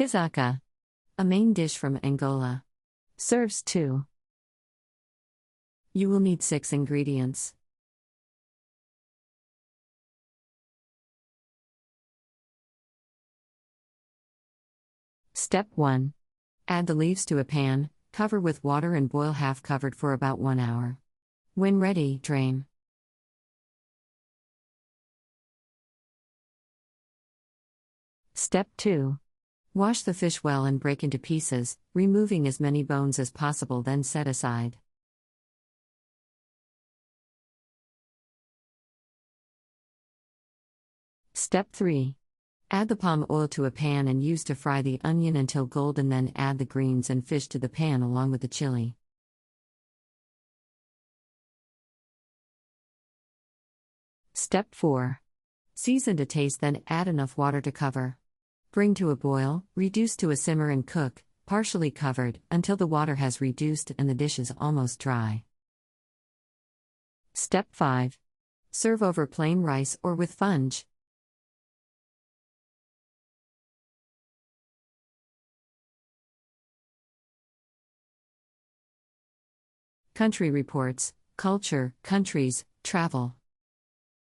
Kizaka, a main dish from Angola. Serves 2. You will need 6 ingredients. Step 1. Add the leaves to a pan, cover with water and boil half covered for about 1 hour. When ready, drain. Step 2. Wash the fish well and break into pieces, removing as many bones as possible, then set aside. Step 3. Add the palm oil to a pan and use to fry the onion until golden, then add the greens and fish to the pan along with the chili. Step 4. Season to taste, then add enough water to cover. Bring to a boil, reduce to a simmer and cook, partially covered, until the water has reduced and the dish is almost dry. Step 5. Serve over plain rice or with funge. Country Reports, Culture, Countries, Travel.